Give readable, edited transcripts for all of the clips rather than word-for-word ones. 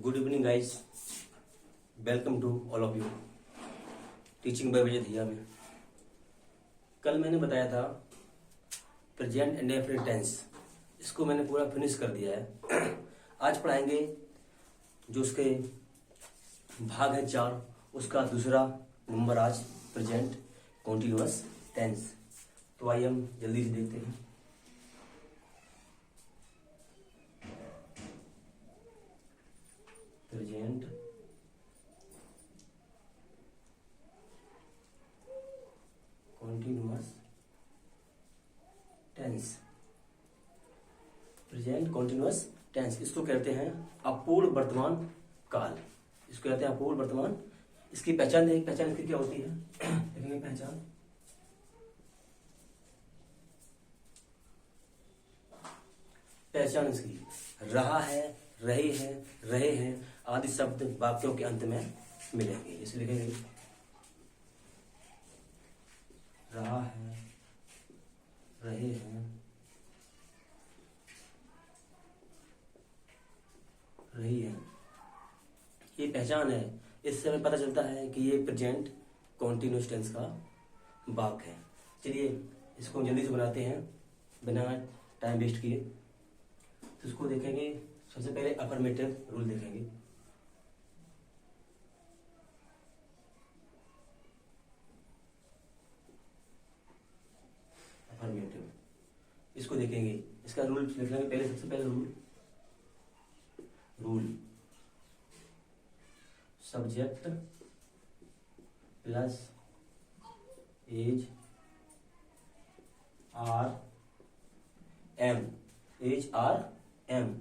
Good evening guys, welcome to all of you. Teaching by Vijay धिया में कल मैंने बताया था प्रेजेंट इंडेफिनिट टेंस, इसको मैंने पूरा फिनिश कर दिया है। आज पढ़ाएंगे जो उसके भाग है 4, उसका दूसरा नंबर आज प्रेजेंट कॉन्टिन्यूअस टेंस। तो आइए हम जल्दी से देखते हैं। Present continuous tense. Present continuous tense इसको कहते हैं अपूर्ण वर्तमान काल। इसको कहते हैं अपूर्ण वर्तमान। इसकी पहचान इसकी क्या होती है? देखेंगे पहचान इसकी रहा है, रही है, रहे हैं आदि शब्द वाक्यों के अंत में मिलेंगे। जैसे लिखेंगे रहा है, रहे हैं, रही है, ये पहचान है। इससे हमें पता चलता है कि ये प्रेजेंट कॉन्टिन्यूअस टेंस का वाक्य है। चलिए इसको जल्दी से बनाते हैं बिना टाइम वेस्ट किए। तो इसको देखेंगे, सबसे पहले अफर्मेटिव रूल देखेंगे। अफर्मेटिव इसको देखेंगे, इसका रूल लिख लेंगे पहले। सबसे पहले rule subject plus is are am, is are am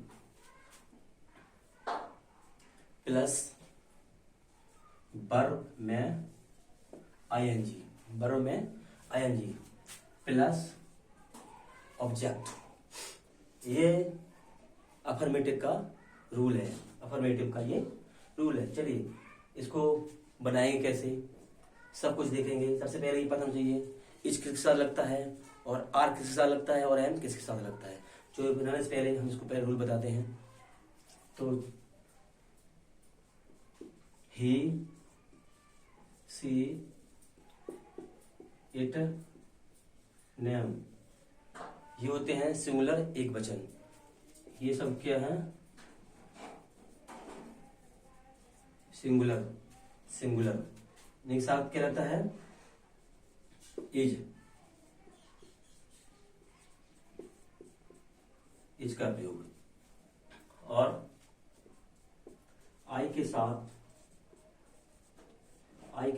plus verb में आईएनजी, वर्ब में आईएनजी प्लस ऑब्जेक्ट। ये अफर्मेटिव का रूल है, अफर्मेटिव का ये रूल है। चलिए इसको बनाएंगे कैसे, सब कुछ देखेंगे। सबसे पहले ये पता होना चाहिए इज किसके साथ लगता है और आर किसके साथ लगता है और एम किसके साथ लगता है। जो बनाने से पहले हम इसको पहले रूल बताते हैं। तो ही, सी, इट, नेम, ये होते हैं सिंगुलर एक वचन। ये सब क्या है? सिंगुलर। सिंगुलर के साथ क्या रहता है? इज का प्रयोग। और आई के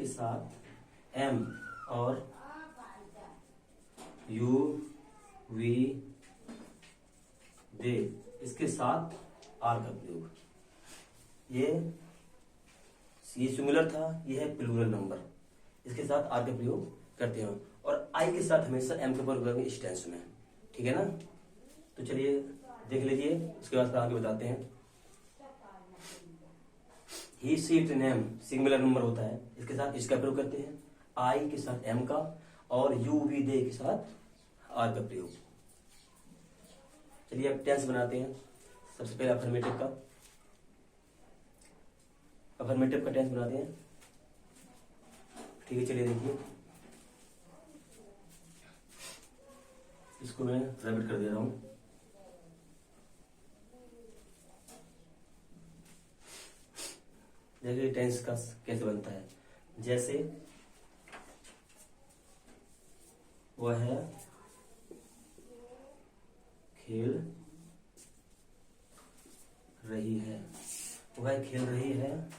साथ एम और यू, वी, दे, इसके साथ आर का प्रयोग। ये सिंगुलर था, ये है प्लूरल नंबर, इसके साथ आर का प्रयोग करते हैं। और आई के साथ हमेशा एम का प्रयोग करेंगे इस टेंस में, ठीक है ना। तो चलिए देख लीजिए, उसके बाद आगे बताते हैं। ही, सी, इट, नेम सिंगुलर नंबर होता है, इसके साथ इसका प्रयोग करते हैं। आई के साथ एम का और यू, वी, दे के साथ आर का प्रयोग। चलिए अब टेंस बनाते हैं। सबसे पहले अफर्मेटिव का टेंस बनाते हैं, ठीक है। चलिए देखिए, इसको मैं रैबिट कर दे रहा हूं। देखिए टेंस का कैसे बनता है। जैसे वह खेल रही है, वह खेल रही है,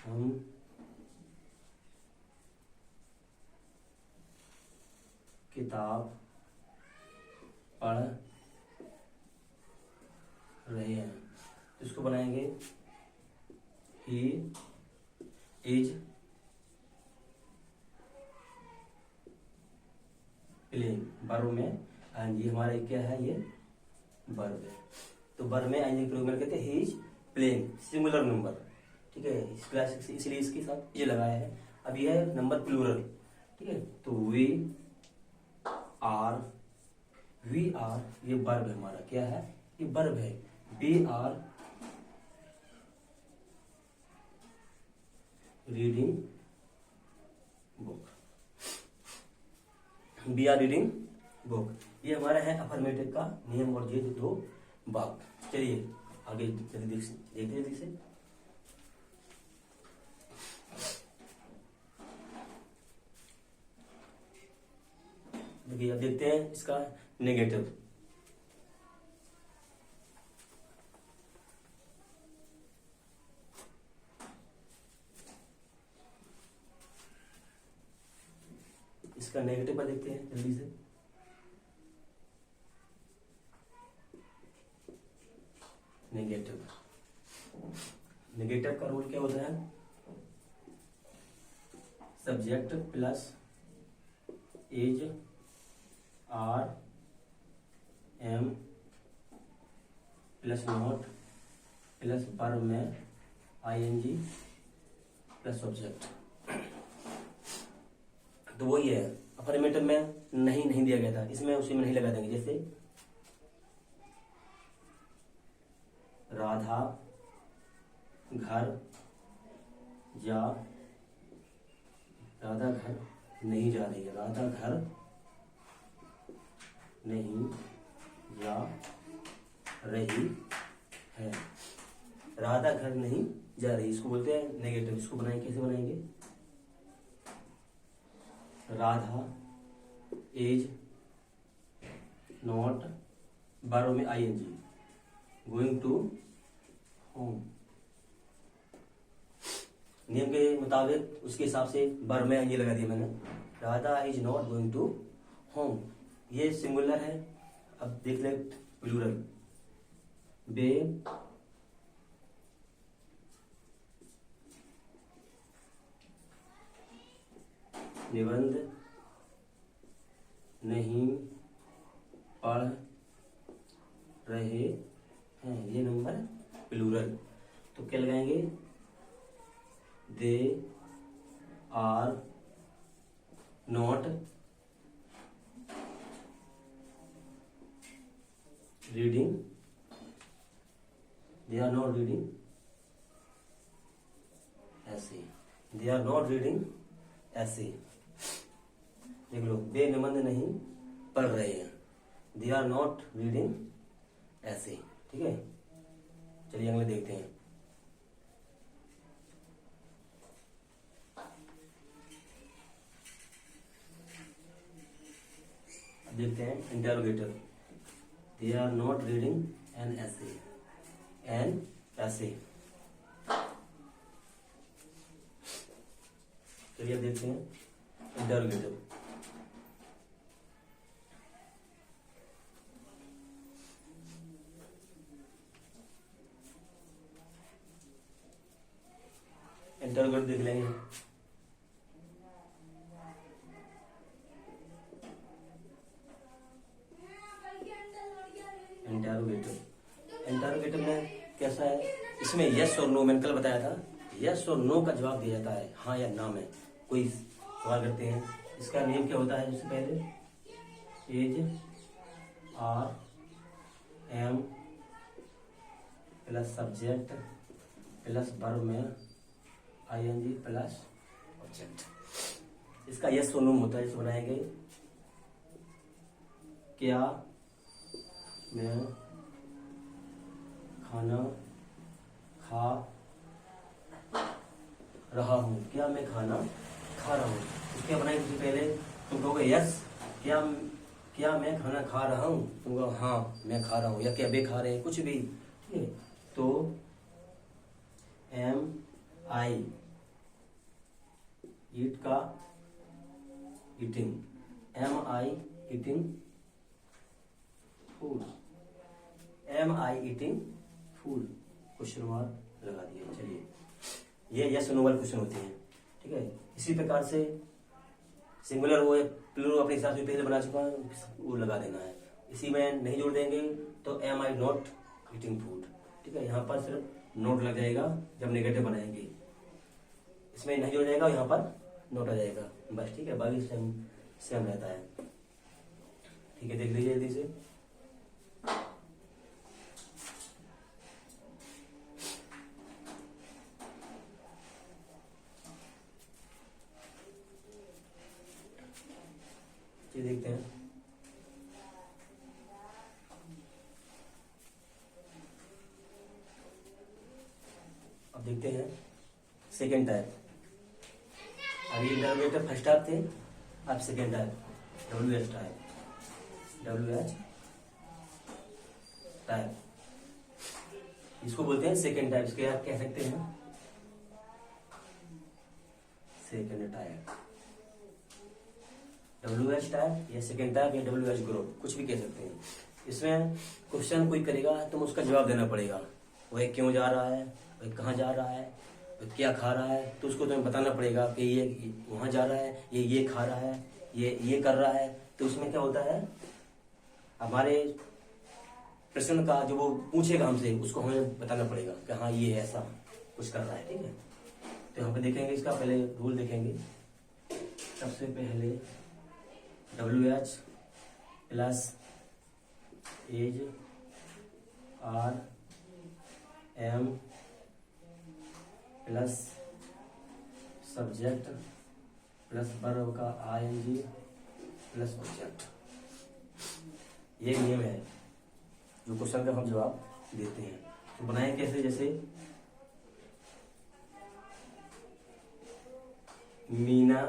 हम किताब पढ़ रहे हैं। तो इसको बनाएंगे ही इज प्लेइंग, वर्ब में आएंगे। हमारा क्या है? ये वर्ब है। तो वर्ब में आएंगे प्रयोग में कहते हैं he is playing, singular number, ठीक है। इस क्लास इसलिए इसके साथ ये लगाया है। अब ये है नंबर प्लूरल, ठीक है। तो वी आर, वी आर ये वर्ब है हमारा, क्या है? ये वर्ब है। We are reading book. We are reading book, ये हमारा है अफर्मेटिव का नियम और ये दो वाक्य। चलिए आगे जल्दी देखते जल्दी से। देखिए अब देखते हैं इसका नेगेटिव। इसका नेगेटिव पर देखते हैं जल्दी से। नेगेटिव, नेगेटिव का रूल क्या होता है? Subject plus is are am plus not plus verb में आईएनजी प्लस ऑब्जेक्ट। तो वही है, अफर्मेटिव में नहीं दिया गया था, इसमें उसी में नहीं लगा देंगे। जैसे राधा घर जा, राधा घर नहीं जा रही है, राधा घर नहीं जा रही है, राधा घर नहीं जा रही, इसको बोलते हैं नेगेटिव। इसको बनाएंगे, कैसे बनाएंगे? राधा इज नॉट, वर्ब में आईएनजी, गोइंग टू होम। नियम के मुताबिक उसके हिसाब से वर्ब में ये लगा दिया मैंने, Radha is not going to home. ये सिंगुलर है। अब देख ले प्लूरल, वे निबंध नहीं पढ़ रहे हैं, ये नंबर प्लूरल। तो क्या लगाएंगे? They are not reading, they are not reading ऐसे, दे आर नॉट रीडिंग ऐसे। देख लो, वे निबंध नहीं पढ़ रहे हैं, दे आर नॉट रीडिंग ऐसे। ठीक है, चलिए अगले देखते हैं। अब देखते हैं interrogative, they are not reading एन ऐसे, एन ऐसे। चलिए अब देखते हैं इंटरोगेटिव। इंटरोगेटिव देख लेंगे। इंटरोगेटिव में कैसा है? इसमें यस और नो, मैंने कल बताया था, यस और नो का जवाब दिया जाता है, हाँ या ना में। कोई सवाल करते हैं, इसका नियम क्या होता है? सबसे पहले is are am plus subject plus verb में आईएनजी प्लस ऑब्जेक्ट। इसका यस और नो होता है, इसे बनाएंगे। क्या मैं खाना खा रहा हूँ, क्या मैं खाना खा रहा हूँ। इसके बनाएंगे सबसे पहले, तुम कहोगे यस, क्या मैं खाना खा रहा हूँ, तुम कहो हाँ मैं खा रहा हूँ, या क्या वे खा रहे हैं, कुछ भी। ठीक है, तो एम आई ईट का ईटिंग, एम आई ईटिंग फूड, एम आई ईटिंग फूड, क्वेश्चन मार्क लगा दिया। चलिए, ये यस नो वाले क्वेश्चन होते हैं। ठीक है, इसी प्रकार से सिंगुलर वो प्लूरल अपने हिसाब से पहले बना चुका है, वो लगा देना है। इसी में नहीं जोड़ देंगे तो am I not eating food. ठीक है, यहाँ पर सिर्फ नोट लग जाएगा जब नेगेटिव बनाएंगे, इसमें नहीं जोड़ जाएगा, यहाँ पर नोट आ जाएगा बस। ठीक है, बाकी सेम रहता है। ठीक है, देख लीजिए जल्दी से। देखते हैं सेकेंड टाइप। अभी इंटरोगेटिव फर्स्ट टाइप थे, अब second type WH type. WH type इसको बोलते हैं सेकेंड टाइप। इसके आप कह सकते हैं सेकेंड टाइप, WH टाइप या सेकेंड टाइप या WH ग्रुप, कुछ भी कह सकते हैं। इसमें क्वेश्चन कोई करेगा तो उसका जवाब देना पड़ेगा। वह क्यों जा रहा है, वह कहाँ जा रहा है, वह क्या खा रहा है, तो उसको तुम्हें बताना पड़ेगा कि ये वहाँ जा रहा है, ये खा रहा है, ये कर रहा है। तो उसमें क्या होता है, हमारे प्रश्न का जो वो पूछेगा हमसे, उसको हमें बताना पड़ेगा कि हाँ ये ऐसा कुछ कर रहा है। ठीक है, तो यहाँ पे देखेंगे, इसका पहले रूल देखेंगे। सबसे पहले WH plus is RM plus subject plus verb का ING प्लस ऑब्जेक्ट। ये नियम है जो क्वेश्चन का हम जवाब देते हैं। तो बनाए कैसे, जैसे मीना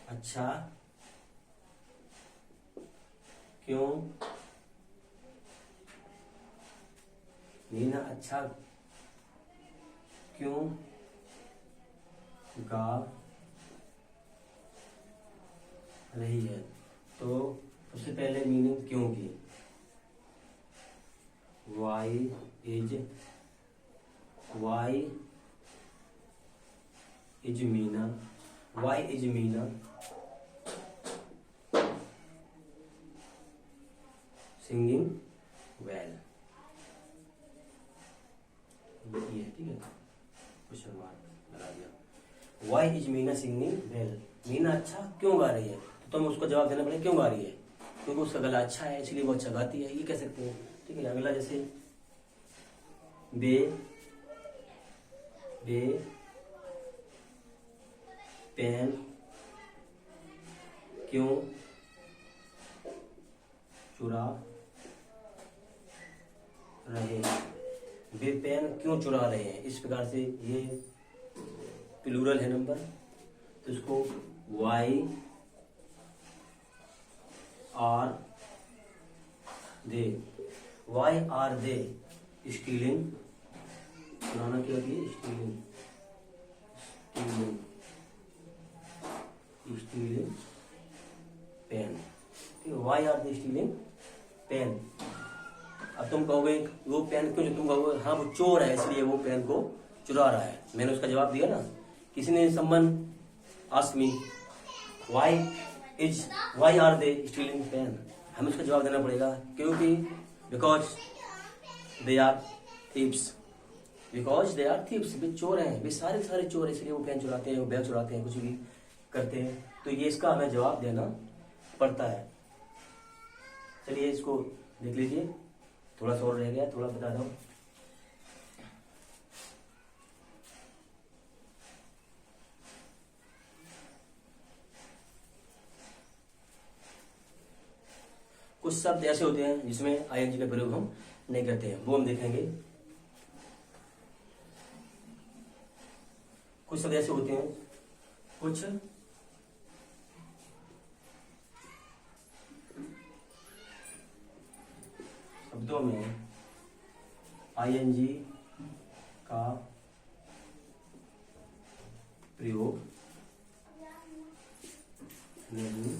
अच्छा क्यों, मीना अच्छा क्यों गा रही है। तो सबसे पहले मीनिंग क्यों की, why is Meena, why is Meena singing well. ये ठीक है, क्वेश्चन मार्क लगा दिया। Why is Meena singing well, Meena अच्छा क्यों गा रही है, तो तुम उसको जवाब देना पड़ेगा क्यों गा रही है, क्योंकि उसका गला अच्छा है इसलिए वो अच्छा गाती है, ये कह सकते हैं। ठीक है, अगला जैसे बे पेन क्यों चुरा रहे हैं, वे पेन क्यों चुरा रहे हैं। इस प्रकार से ये प्लूरल है नंबर, तो इसको वाई आर दे स्टीलिंग, चुराना क्या होती है, stealing pen. Why are they stealing pen. अब तुम कहोगे वो पेन क्यों, तुम कहोगे हाँ वो चोर है इसलिए वो पेन को चुरा रहा है। मैंने उसका जवाब दिया ना, किसी ने someone ask me why are they stealing pen, हमें उसका जवाब देना पड़ेगा क्योंकि बिकॉज दे आर थीव्स, वे चोर हैं, वे सारे चोर हैं इसलिए वो पेन चुराते हैं, वो बैग चुराते हैं, कुछ भी करते हैं। तो ये इसका हमें जवाब देना पड़ता है। चलिए इसको देख लीजिए, थोड़ा सा और रह गया, थोड़ा बता दो। कुछ शब्द ऐसे होते हैं जिसमें ING का प्रयोग हम नहीं करते हैं, वो हम देखेंगे। कुछ शब्द ऐसे होते हैं, कुछ शब्दों में ING का प्रयोग नहीं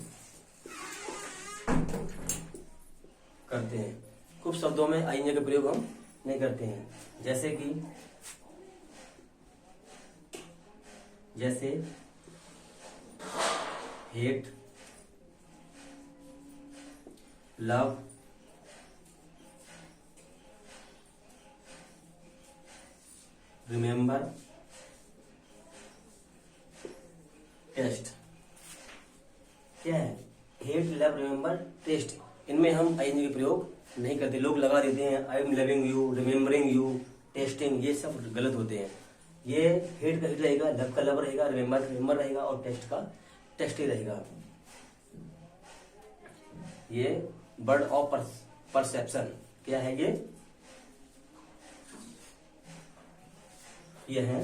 करते हैं। कुछ शब्दों में ING का प्रयोग हम नहीं करते हैं, जैसे हेट, लव, रिमेम्बर, टेस्ट। क्या है, हेट, लव, रिमेम्बर, टेस्ट, इनमें हम ING का प्रयोग नहीं करते। लोग लगा देते हैं I am loving you, remembering you, testing, ये सब गलत होते हैं। ये हेट का हेट रहेगा, लव का लव रहेगा, रिमेम्बर रहेगा और टेस्ट का टेस्ट ही रहेगा। ये वर्ड ऑफ परसेप्शन, क्या है ये है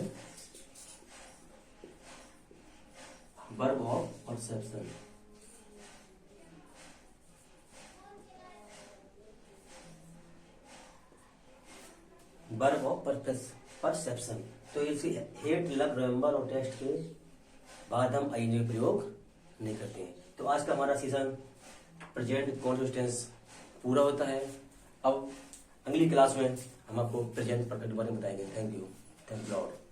verb of perception. Verb of perception. तो इसी हेट, लव, रिमेंबर और टेस्ट के बाद हम आईएनजी प्रयोग नहीं करते हैं। तो आज का हमारा सीजन प्रेजेंट कंटीन्यूअस टेंस पूरा होता है। अब अगली क्लास में हम आपको प्रेजेंट परफेक्ट बारे में बताएंगे। Thank you Lord.